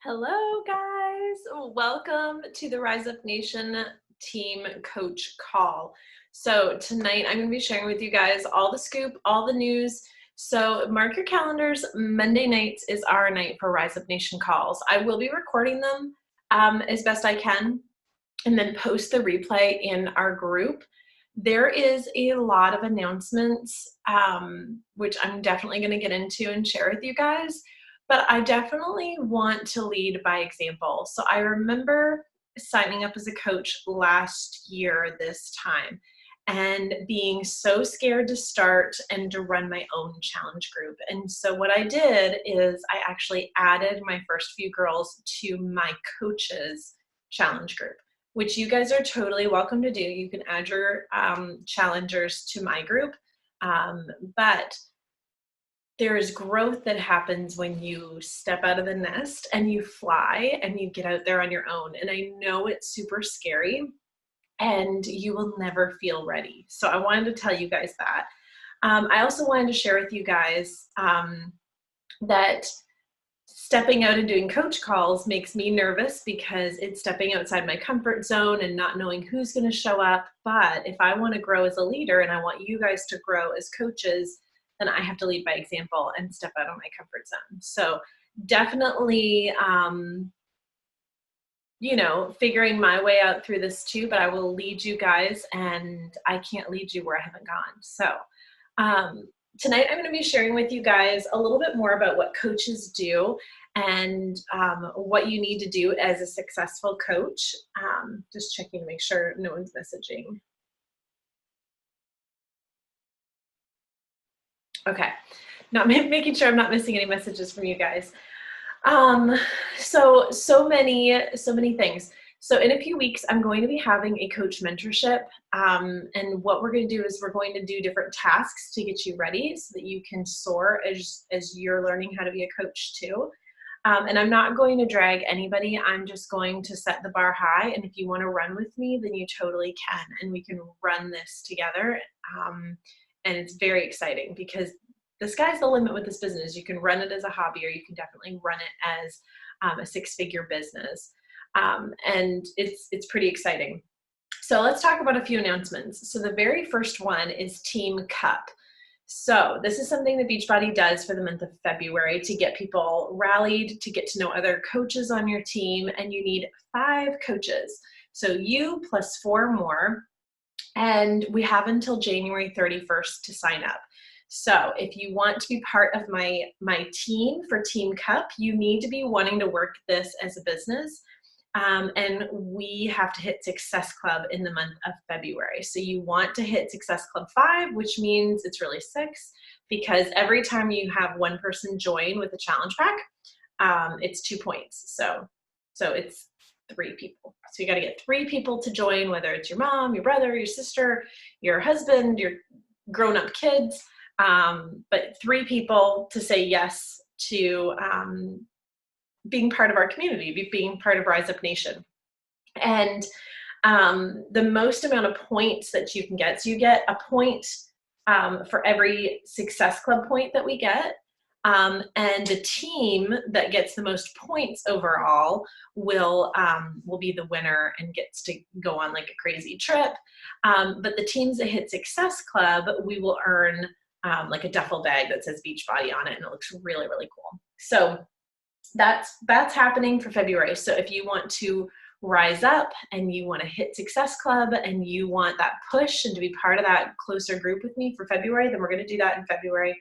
Hello, guys. Welcome to the Rise Up Nation Team Coach Call. So tonight I'm going to be sharing with you guys all the scoop, all the news. So mark your calendars. Monday nights is our night for Rise Up Nation calls. I will be recording them as best I can and then post the replay in our group. There is a lot of announcements, which I'm definitely going to get into and share with you guys. But I definitely want to lead by example. So I remember signing up as a coach last year this time and being so scared to start and to run my own challenge group. And so what I did is I actually added my first few girls to my coaches challenge group, which you guys are totally welcome to do. You can add your challengers to my group, but there is growth that happens when you step out of the nest and you fly and you get out there on your own. And I know it's super scary and you will never feel ready. So I wanted to tell you guys that. I also wanted to share with you guys that stepping out and doing coach calls makes me nervous because it's stepping outside my comfort zone and not knowing who's going to show up. But if I want to grow as a leader and I want you guys to grow as coaches, then I have to lead by example and step out of my comfort zone. So definitely, figuring my way out through this too, but I will lead you guys and I can't lead you where I haven't gone. So tonight I'm going to be sharing with you guys a little bit more about what coaches do and what you need to do as a successful coach. Just checking to make sure no one's messaging. Okay, not making sure I'm not missing any messages from you guys. So many things. So in a few weeks, I'm going to be having a coach mentorship. And what we're going to do is we're going to do different tasks to get you ready so that you can soar as you're learning how to be a coach too. And I'm not going to drag anybody. I'm just going to set the bar high. And if you want to run with me, then you totally can. And we can run this together. And it's very exciting because the sky's the limit with this business. You can run it as a hobby or you can definitely run it as a six-figure business. And it's pretty exciting. So let's talk about a few announcements. So the very first one is Team Cup. So this is something that Beachbody does for the month of February to get people rallied, to get to know other coaches on your team, and you need 5 coaches. So you plus 4 more, and we have until January 31st to sign up. So if you want to be part of my team for Team Cup, you need to be wanting to work this as a business. And we have to hit Success Club in the month of February. So you want to hit Success Club 5, which means it's really 6, because every time you have one person join with a challenge pack, it's 2 points. So it's 3 people. So you got to get 3 people to join, whether it's your mom, your brother, your sister, your husband, your grown-up kids, but 3 people to say yes to being part of our community, being part of Rise Up Nation. And the most amount of points that you can get, so you get a point for every Success Club point that we get. And the team that gets the most points overall will be the winner and gets to go on like a crazy trip. But the teams that hit Success Club, we will earn like a duffel bag that says Beachbody on it, and it looks really, really cool. So that's happening for February. So if you want to rise up and you want to hit Success Club and you want that push and to be part of that closer group with me for February, then we're going to do that in February.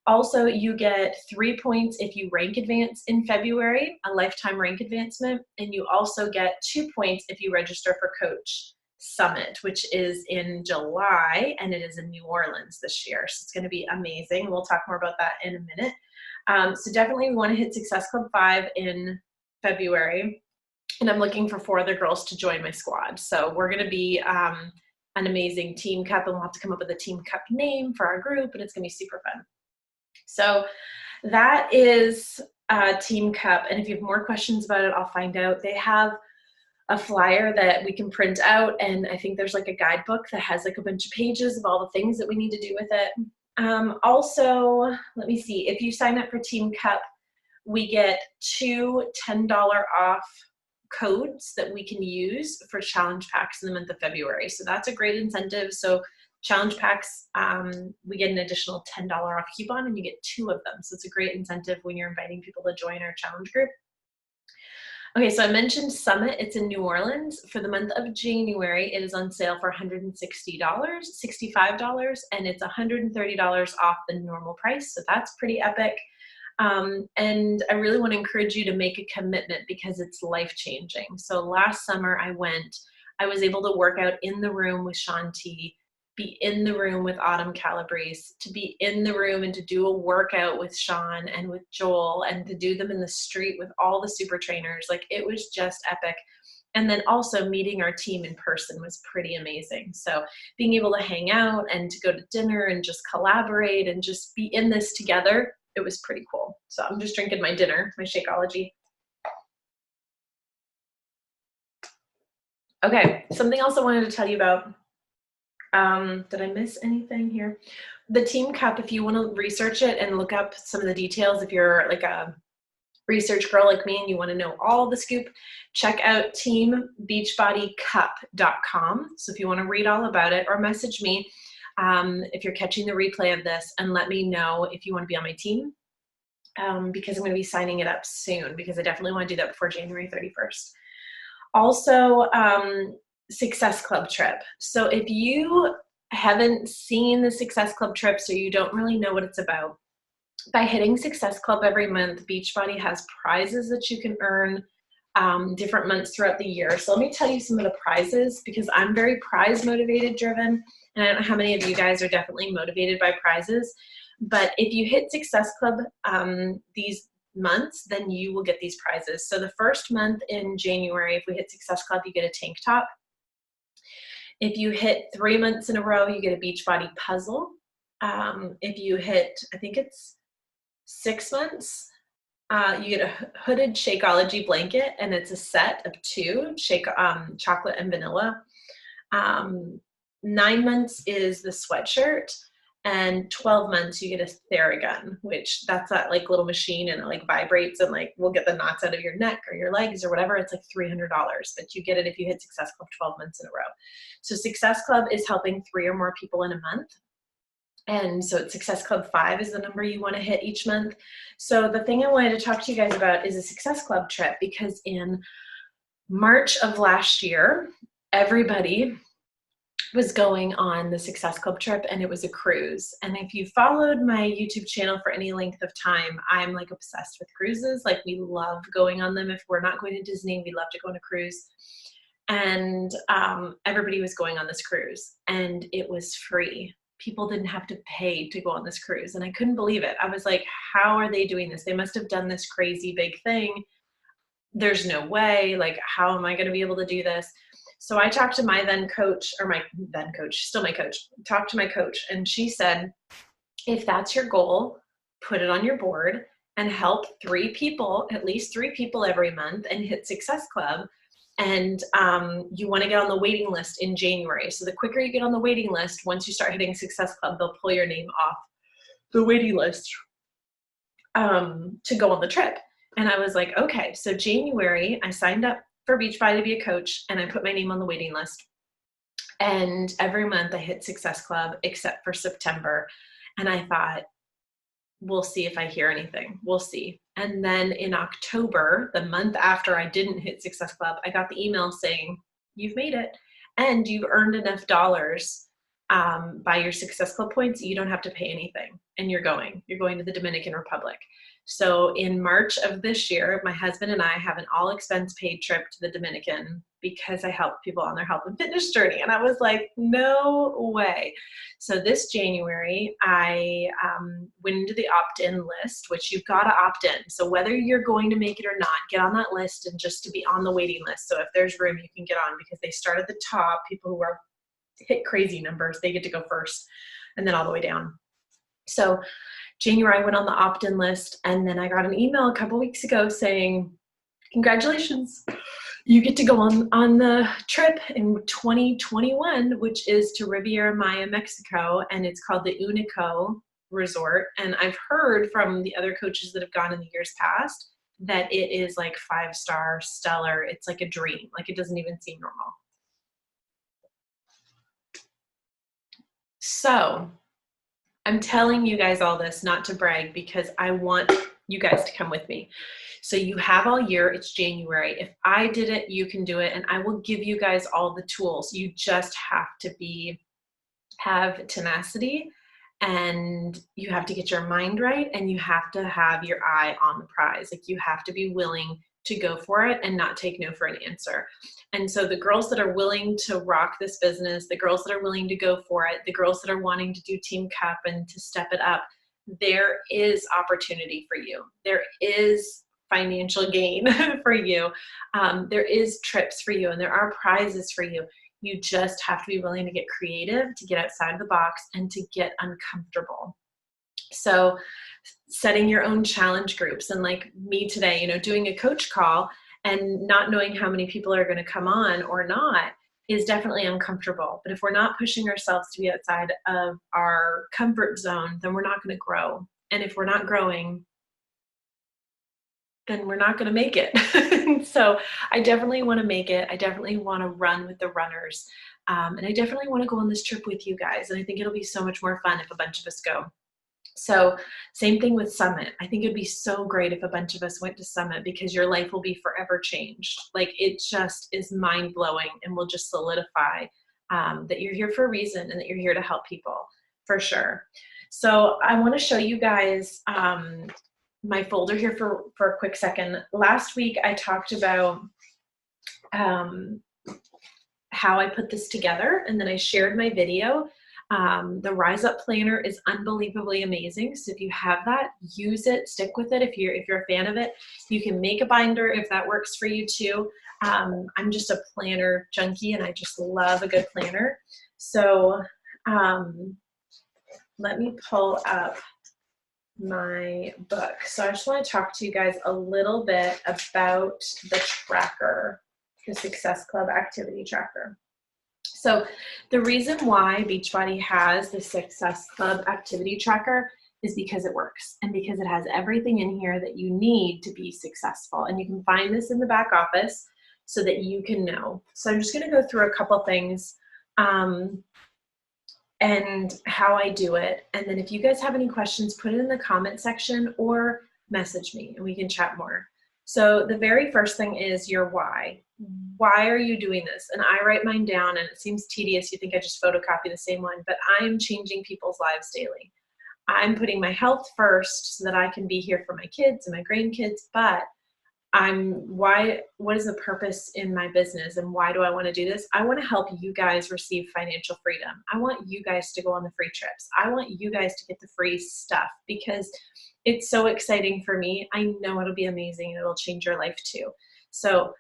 Also, you get 3 points if you rank advance in February, a lifetime rank advancement, and you also get 2 points if you register for Coach Summit, which is in July, and it is in New Orleans this year. So it's going to be amazing. We'll talk more about that in a minute. So definitely we want to hit Success Club 5 in February, and I'm looking for 4 other girls to join my squad. So we're going to be an amazing Team Cup, and we'll have to come up with a Team Cup name for our group, and it's going to be super fun. So that is Team Cup, and if you have more questions about it, I'll find out. They have a flyer that we can print out, and I think there's like a guidebook that has like a bunch of pages of all the things that we need to do with it. Also, let me see, if you sign up for Team Cup, we get two $10 off codes that we can use for challenge packs in the month of February. So that's a great incentive. So challenge packs, we get an additional $10 off coupon and you get 2 of them. So it's a great incentive when you're inviting people to join our challenge group. Okay, so I mentioned Summit. It's in New Orleans. For the month of January, it is on sale for $160, $65, and it's $130 off the normal price. So that's pretty epic. And I really want to encourage you to make a commitment because it's life-changing. So last summer I was able to work out in the room with Shaun T, be in the room with Autumn Calabrese, to be in the room and to do a workout with Shaun and with Joel and to do them in the street with all the super trainers. Like, it was just epic. And then also meeting our team in person was pretty amazing. So being able to hang out and to go to dinner and just collaborate and just be in this together, it was pretty cool. So I'm just drinking my dinner, my Shakeology. Okay, something else I wanted to tell you about. Did I miss anything here? The Team Cup, if you want to research it and look up some of the details, if you're like a research girl like me and you want to know all the scoop, check out teambeachbodycup.com. So if you want to read all about it, or message me if you're catching the replay of this, and let me know if you want to be on my team, because I'm going to be signing it up soon, because I definitely want to do that before January 31st. Also, Success Club trip. So if you haven't seen the Success Club trip, so you don't really know what it's about, by hitting Success Club every month, Beachbody has prizes that you can earn different months throughout the year. So let me tell you some of the prizes, because I'm very prize motivated driven, and I don't know how many of you guys are definitely motivated by prizes, but if you hit Success Club these months, then you will get these prizes. So the first month in January, if we hit Success Club, you get a tank top. If you hit 3 months in a row, you get a Beachbody puzzle. If you hit, I think it's 6 months, you get a hooded Shakeology blanket, and it's a set of 2, chocolate and vanilla. 9 months is the sweatshirt, and 12 months you get a Theragun, which that's that like little machine, and it like vibrates and like will get the knots out of your neck or your legs or whatever. It's like $300, but you get it if you hit Success Club 12 months in a row. So Success Club is helping 3 or more people in a month. And so it's Success Club 5 is the number you want to hit each month. So the thing I wanted to talk to you guys about is a Success Club trip, because in March of last year, everybody was going on the Success Club trip, and it was a cruise. And if you followed my YouTube channel for any length of time, I'm like obsessed with cruises. Like, we love going on them. If we're not going to Disney, we love to go on a cruise. And everybody was going on this cruise, and it was free. People didn't have to pay to go on this cruise. And I couldn't believe it. I was like, how are they doing this? They must have done this crazy big thing. There's no way. Like, how am I going to be able to do this? So I talked to my then coach, or my then coach, still my coach, talked to my coach, and she said, if that's your goal, put it on your board and help 3 people, at least 3 people every month, and hit Success Club. And you want to get on the waiting list in January. So the quicker you get on the waiting list, once you start hitting Success Club, they'll pull your name off the waiting list to go on the trip. And I was like, okay. So January, I signed up for Beachbody to be a coach, and I put my name on the waiting list. And every month I hit Success Club except for September. And I thought, we'll see if I hear anything. We'll see. And then in October, the month after I didn't hit Success Club, I got the email saying, you've made it, and you've earned enough dollars by your Success Club points. You don't have to pay anything, and you're going to the Dominican Republic. So in March of this year, my husband and I have an all expense paid trip to the Dominican, because I help people on their health and fitness journey. And I was like, no way. So this January, I went into the opt-in list, which you've got to opt in. So whether you're going to make it or not, get on that list, and just to be on the waiting list. So if there's room, you can get on, because they start at the top. People who are hit crazy numbers, they get to go first, and then all the way down. So January, I went on the opt-in list, and then I got an email a couple weeks ago saying, congratulations, you get to go on the trip in 2021, which is to Riviera Maya, Mexico, and it's called the Unico resort. And I've heard from the other coaches that have gone in the years past that it is like 5-star stellar. It's like a dream. Like it doesn't even seem normal. So I'm telling you guys all this not to brag, because I want you guys to come with me. So you have all year, it's January. If I did it, you can do it. And I will give you guys all the tools. You just have to have tenacity, and you have to get your mind right, and you have to have your eye on the prize. Like you have to be willing to go for it and not take no for an answer. And so the girls that are willing to rock this business, the girls that are willing to go for it, the girls that are wanting to do Team Cup and to step it up, there is opportunity for you. There is financial gain for you. There is trips for you, and there are prizes for you. You just have to be willing to get creative, to get outside of the box, and to get uncomfortable. So setting your own challenge groups, and like me today, doing a coach call and not knowing how many people are going to come on or not is definitely uncomfortable. But if we're not pushing ourselves to be outside of our comfort zone, then we're not going to grow. And if we're not growing, then we're not going to make it. So I definitely want to make it. I definitely want to run with the runners. And I definitely want to go on this trip with you guys. And I think it'll be so much more fun if a bunch of us go. So same thing with Summit. I think it'd be so great if a bunch of us went to Summit, because your life will be forever changed. Like it just is mind blowing, and will just solidify that you're here for a reason, and that you're here to help people for sure. So I want to show you guys my folder here for a quick second. Last week I talked about how I put this together, and then I shared my video. The Rise Up Planner is unbelievably amazing. So if you have that, use it, stick with it. If you're a fan of it, you can make a binder if that works for you too. I'm just a planner junkie, and I just love a good planner. So let me pull up my book. So I just want to talk to you guys a little bit about the tracker, the Success Club activity tracker. So the reason why Beachbody has the Success Club activity tracker is because it works, and because it has everything in here that you need to be successful. And you can find this in the back office so that you can know. So I'm just going to go through a couple things and how I do it. And then if you guys have any questions, put it in the comment section or message me and we can chat more. So the very first thing is your why. Why are you doing this? And I write mine down, and it seems tedious. You think I just photocopy the same one, but I am changing people's lives daily. I'm putting my health first so that I can be here for my kids and my grandkids, but what is the purpose in my business, and why do I want to do this? I want to help you guys receive financial freedom. I want you guys to go on the free trips. I want you guys to get the free stuff, because it's so exciting for me. I know it'll be amazing, and it'll change your life too. So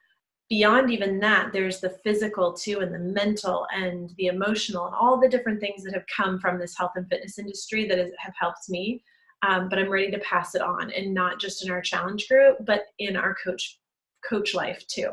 beyond even that, there's the physical too, and the mental and the emotional, and all the different things that have come from this health and fitness industry that have helped me. But I'm ready to pass it on, and not just in our challenge group, but in our coach life too.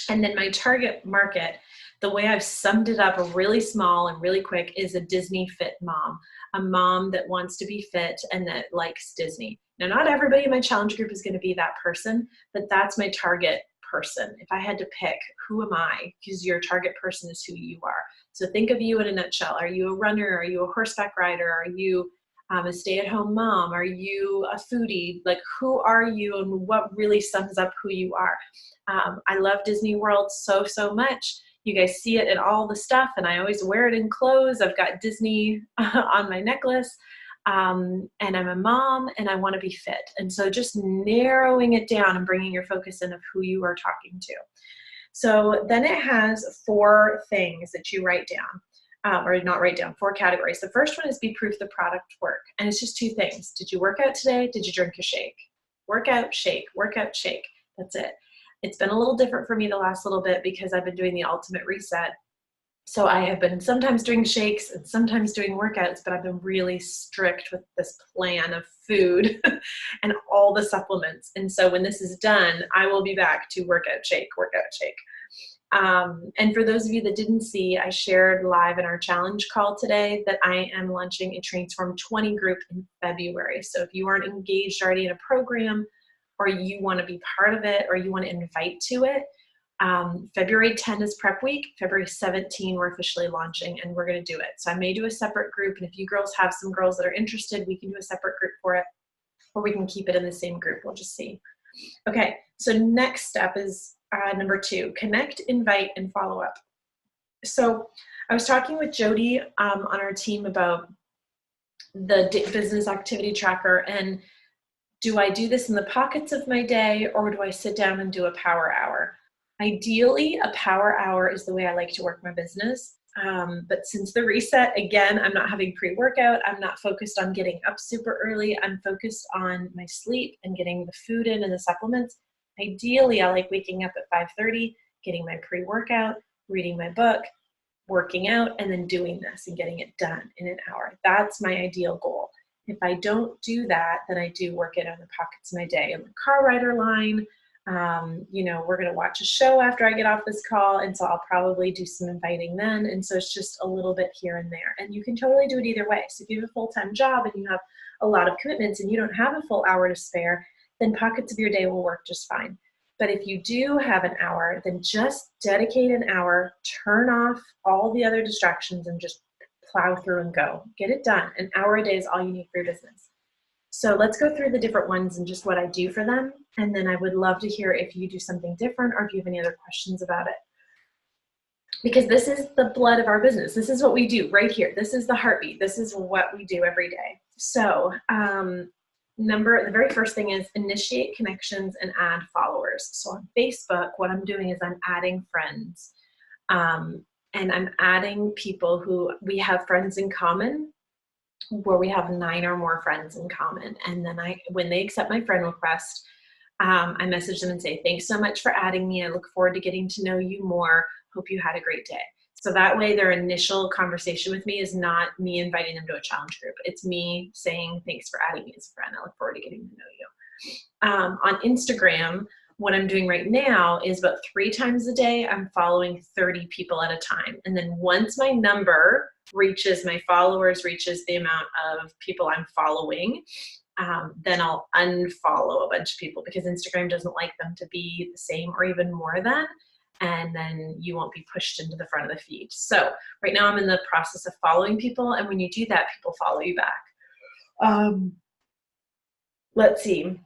And then my target market, the way I've summed it up really small and really quick, is a Disney fit mom, a mom that wants to be fit and that likes Disney. Now, not everybody in my challenge group is going to be that person, but that's my target person. If I had to pick, who am I? Because your target person is who you are. So think of you in a nutshell. Are you a runner? Are you a horseback rider? Are you a stay-at-home mom? Are you a foodie? Like, who are you, and what really sums up who you are? I love Disney World so, so much. You guys see it in all the stuff, and I always wear it in clothes. I've got Disney on my necklace, and I'm a mom, and I want to be fit. And so just narrowing it down and bringing your focus in of who you are talking to. So then it has 4 things that you write down. Or not write down, 4 categories. The first one is be proof the product work. And it's just 2 things. Did you work out today? Did you drink a shake? Workout, shake, workout, shake. That's it. It's been a little different for me the last little bit because I've been doing the ultimate reset. So I have been sometimes doing shakes and sometimes doing workouts, but I've been really strict with this plan of food and all the supplements. And so when this is done, I will be back to workout, shake, workout, shake. And for those of you that didn't see, I shared live in our challenge call today that I am launching a Transform 20 group in February. So if you aren't engaged already in a program, or you want to be part of it, or you want to invite to it, February 10 is prep week. February 17, we're officially launching, and we're going to do it. So I may do a separate group, and if you girls have some girls that are interested, we can do a separate group for it, or we can keep it in the same group. We'll just see. Okay, so next step is number 2, connect, invite, and follow up. So I was talking with Jody on our team about the business activity tracker, and do I do this in the pockets of my day, or do I sit down and do a power hour? Ideally, a power hour is the way I like to work my business. But since the reset, again, I'm not having pre-workout. I'm not focused on getting up super early. I'm focused on my sleep and getting the food in and the supplements. Ideally, I like waking up at 5:30, getting my pre-workout, reading my book, working out, and then doing this and getting it done in an hour. That's my ideal goal. If I don't do that, then I do work it on the pockets of my day. In the car rider line, we're going to watch a show after I get off this call, and so I'll probably do some inviting then. And so it's just a little bit here and there. And you can totally do it either way. So if you have a full-time job and you have a lot of commitments and you don't have a full hour to spare, then pockets of your day will work just fine. But if you do have an hour, then just dedicate an hour, turn off all the other distractions, and just plow through and go. Get it done. An hour a day is all you need for your business. So let's go through the different ones and just what I do for them. And then I would love to hear if you do something different or if you have any other questions about it. Because this is the blood of our business. This is what we do right here. This is the heartbeat. This is what we do every day. So the very first thing is initiate connections and add followers. So on Facebook, what I'm doing is I'm adding friends. And I'm adding people who we have friends in common, where we have 9 or more friends in common. And then when they accept my friend request, I message them and say, thanks so much for adding me. I look forward to getting to know you more. Hope you had a great day. So that way their initial conversation with me is not me inviting them to a challenge group. It's me saying, thanks for adding me as a friend. I look forward to getting to know you. On Instagram, what I'm doing right now is about 3 times a day, I'm following 30 people at a time. And then once my number reaches, my followers reaches the amount of people I'm following, then I'll unfollow a bunch of people because Instagram doesn't like them to be the same or even more than, and then you won't be pushed into the front of the feed. So right now I'm in the process of following people, and when you do that, people follow you back. Let's see.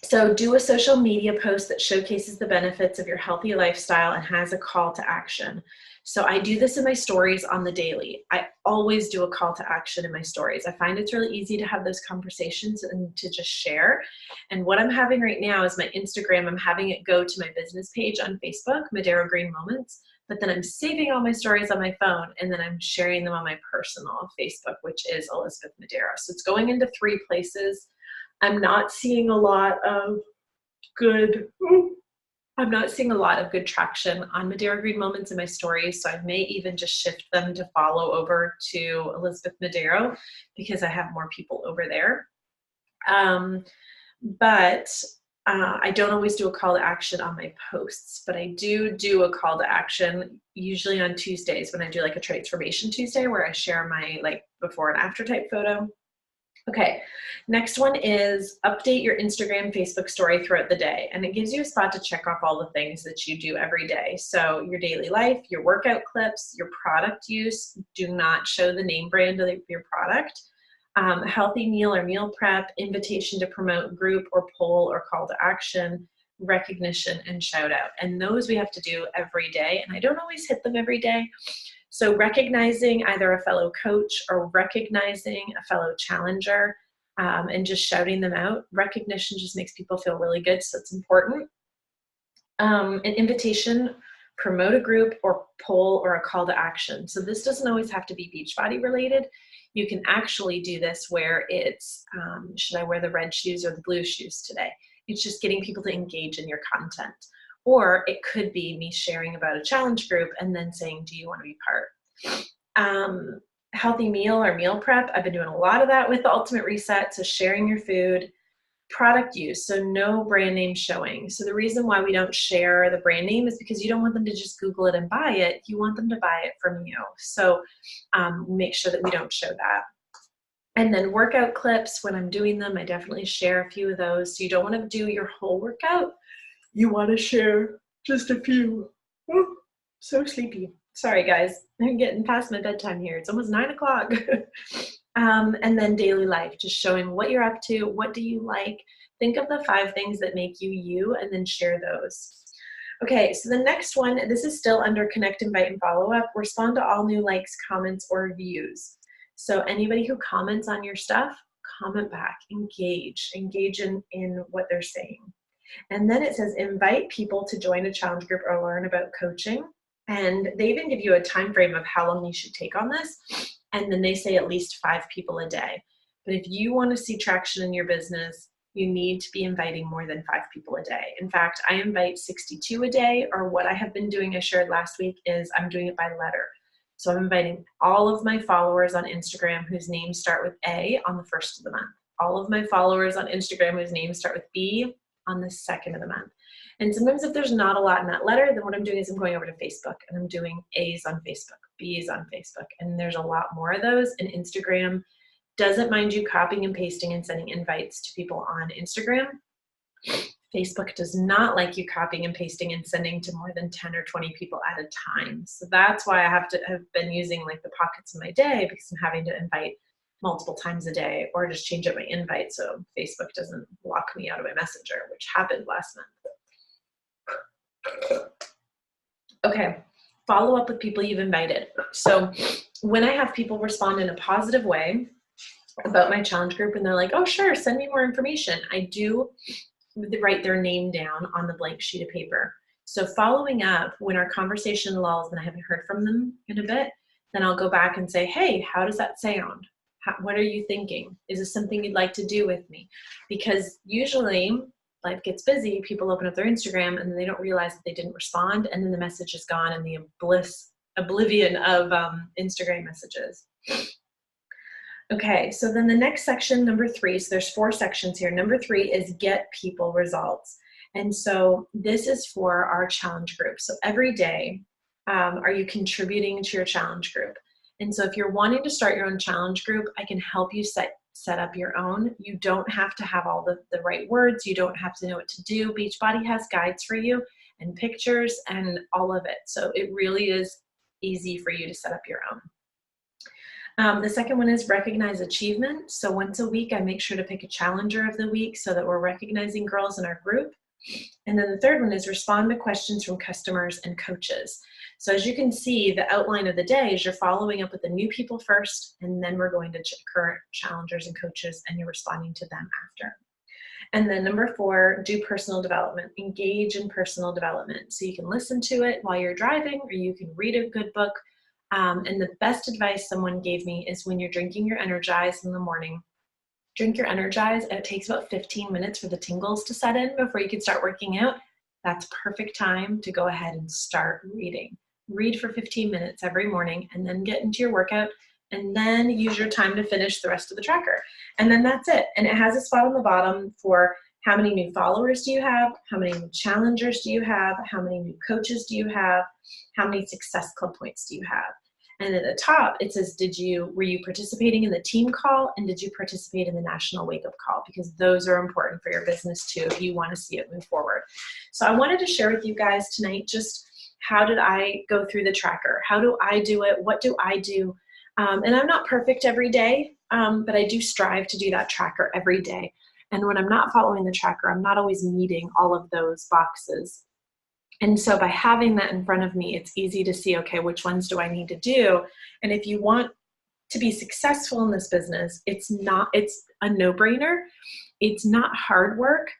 So do a social media post that showcases the benefits of your healthy lifestyle and has a call to action. So I do this in my stories on the daily. I always do a call to action in my stories. I find it's really easy to have those conversations and to just share. And what I'm having right now is my Instagram, I'm having it go to my business page on Facebook, Medero Green Moments, but then I'm saving all my stories on my phone, and then I'm sharing them on my personal Facebook, which is Elizabeth Medero. So it's going into 3 places. I'm not seeing a lot of good traction on Medero Green Moments in my stories, so I may even just shift them to follow over to Elizabeth Medero because I have more people over there. But I don't always do a call to action on my posts, but I do a call to action usually on Tuesdays when I do like a Transformation Tuesday where I share my like before and after type photo. Okay, next one is update your Instagram, Facebook story throughout the day. And it gives you a spot to check off all the things that you do every day. So your daily life, your workout clips, your product use. Do not show the name brand of your product. Healthy meal or meal prep, invitation to promote, group or poll or call to action, recognition, and shout out. And those we have to do every day. And I don't always hit them every day. So recognizing either a fellow coach or recognizing a fellow challenger and just shouting them out. Recognition just makes people feel really good, so it's important. An invitation, promote a group or poll or a call to action. So this doesn't always have to be Beachbody related. You can actually do this where it's, should I wear the red shoes or the blue shoes today? It's just getting people to engage in your content. Or it could be me sharing about a challenge group and then saying, do you want to be part? Healthy meal or meal prep. I've been doing a lot of that with the Ultimate Reset. So sharing your food, Product use, so no brand name showing. So the reason why we don't share the brand name is because you don't want them to just Google it and buy it. You want them to buy it from you. So make sure that we don't show that. And then workout clips, when I'm doing them, I definitely share a few of those. So you don't want to do your whole workout. You want to share just a few. Oh, so sleepy. Sorry, guys. I'm getting past my bedtime here. It's almost 9 o'clock. And then daily life, just showing what you're up to, what do you like. Think of the 5 things that make you you, and then share those. Okay, so the next one, this is still under connect, invite, and follow up. Respond to all new likes, comments, or views. So anybody who comments on your stuff, comment back, engage in what they're saying. And then it says invite people to join a challenge group or learn about coaching. And they even give you a time frame of how long you should take on this. And then they say at least 5 people a day. But if you want to see traction in your business, you need to be inviting more than 5 people a day. In fact, I invite 62 a day, or what I have been doing, I shared last week, is I'm doing it by letter. So I'm inviting all of my followers on Instagram whose names start with A on the 1st of the month. All of my followers on Instagram whose names start with B on the 2nd of the month. And sometimes if there's not a lot in that letter, then what I'm doing is I'm going over to Facebook and I'm doing A's on Facebook, B's on Facebook. And there's a lot more of those. And Instagram doesn't mind you copying and pasting and sending invites to people on Instagram. Facebook does not like you copying and pasting and sending to more than 10 or 20 people at a time. So that's why I have been using like the pockets of my day, because I'm having to invite multiple times a day, or just change up my invite so Facebook doesn't block me out of my messenger, which happened last month. Okay, follow up with people you've invited. So when I have people respond in a positive way about my challenge group and they're like, oh sure, send me more information, I do write their name down on the blank sheet of paper. So following up when our conversation lulls and I haven't heard from them in a bit, then I'll go back and say, hey, how does that sound? What are you thinking? Is this something you'd like to do with me? Because usually life gets busy, people open up their Instagram and they don't realize that they didn't respond, and then the message is gone in the oblivion of Instagram messages. Okay, so then the next section, number 3, so there's 4 sections here. Number 3 is get people results. And so this is for our challenge group. So every day, are you contributing to your challenge group? And so if you're wanting to start your own challenge group, I can help you set up your own. You don't have to have all the right words. You don't have to know what to do. Beachbody has guides for you and pictures and all of it. So it really is easy for you to set up your own. The second one is recognize achievement. So once a week, I make sure to pick a challenger of the week so that we're recognizing girls in our group. And then the third one is respond to questions from customers and coaches. So as you can see, the outline of the day is you're following up with the new people first, and then we're going to current challengers and coaches, and you're responding to them after. And then number 4, do personal development. Engage in personal development. So you can listen to it while you're driving, or you can read a good book. And the best advice someone gave me is when you're drinking your Energize in the morning, drink your Energize, and it takes about 15 minutes for the tingles to set in before you can start working out. That's perfect time to go ahead and start reading. Read for 15 minutes every morning, and then get into your workout, and then use your time to finish the rest of the tracker. And then that's it. And it has a spot on the bottom for how many new followers do you have, how many new challengers do you have, how many new coaches do you have, how many Success Club points do you have. And at the top, it says, were you participating in the team call, and did you participate in the national wake-up call? Because those are important for your business too if you want to see it move forward. So I wanted to share with you guys tonight just how did I go through the tracker? How do I do it? What do I do? And I'm not perfect every day, but I do strive to do that tracker every day. And when I'm not following the tracker, I'm not always meeting all of those boxes. And so by having that in front of me, it's easy to see, okay, which ones do I need to do? And if you want to be successful in this business, it's a no-brainer. It's not hard work,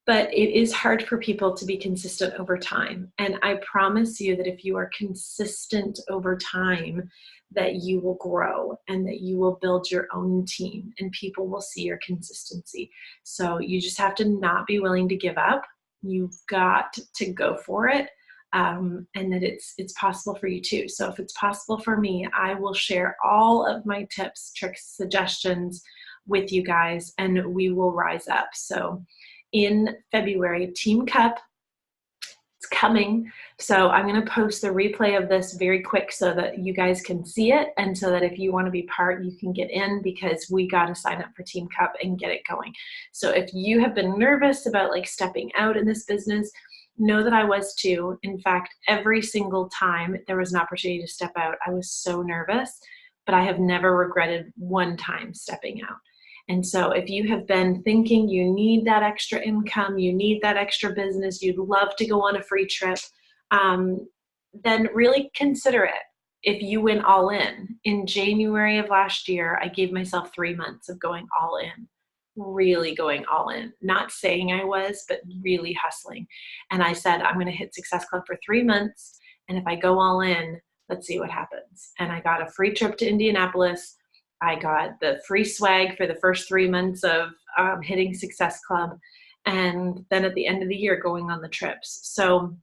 but it is hard for people to be consistent over time. And I promise you that if you are consistent over time, that you will grow and that you will build your own team and people will see your consistency. So you just have to not be willing to give up. You've got to go for it. and that it's possible for you too. So if it's possible for me, I will share all of my tips, tricks, suggestions with you guys, and we will rise up. So in February, Team Cup, it's coming. So I'm going to post the replay of this very quick so that you guys can see it, and so that if you want to be part, you can get in, because we got to sign up for Team Cup and get it going. So if you have been nervous about like stepping out in this business, know that I was too. In fact, every single time there was an opportunity to step out, I was so nervous, but I have never regretted one time stepping out. And so if you have been thinking you need that extra income, you need that extra business, you'd love to go on a free trip, then really consider it. If you went all in January of last year, I gave myself 3 months of going all in, really going all in, not saying I was, but really hustling. And I said, I'm going to hit Success Club for 3 months. And if I go all in, let's see what happens. And I got a free trip to Indianapolis. I got the free swag for the first 3 months of hitting Success Club. And then at the end of the year, going on the trips. So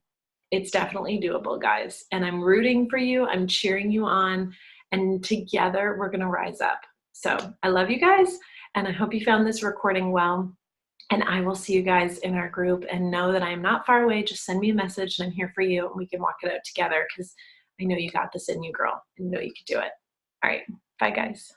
it's definitely doable, guys. And I'm rooting for you. I'm cheering you on. And together, we're going to rise up. So I love you guys. And I hope you found this recording well. And I will see you guys in our group. And know that I am not far away. Just send me a message and I'm here for you. And we can walk it out together, because I know you got this in you, girl. I know you can do it. All right. Bye, guys.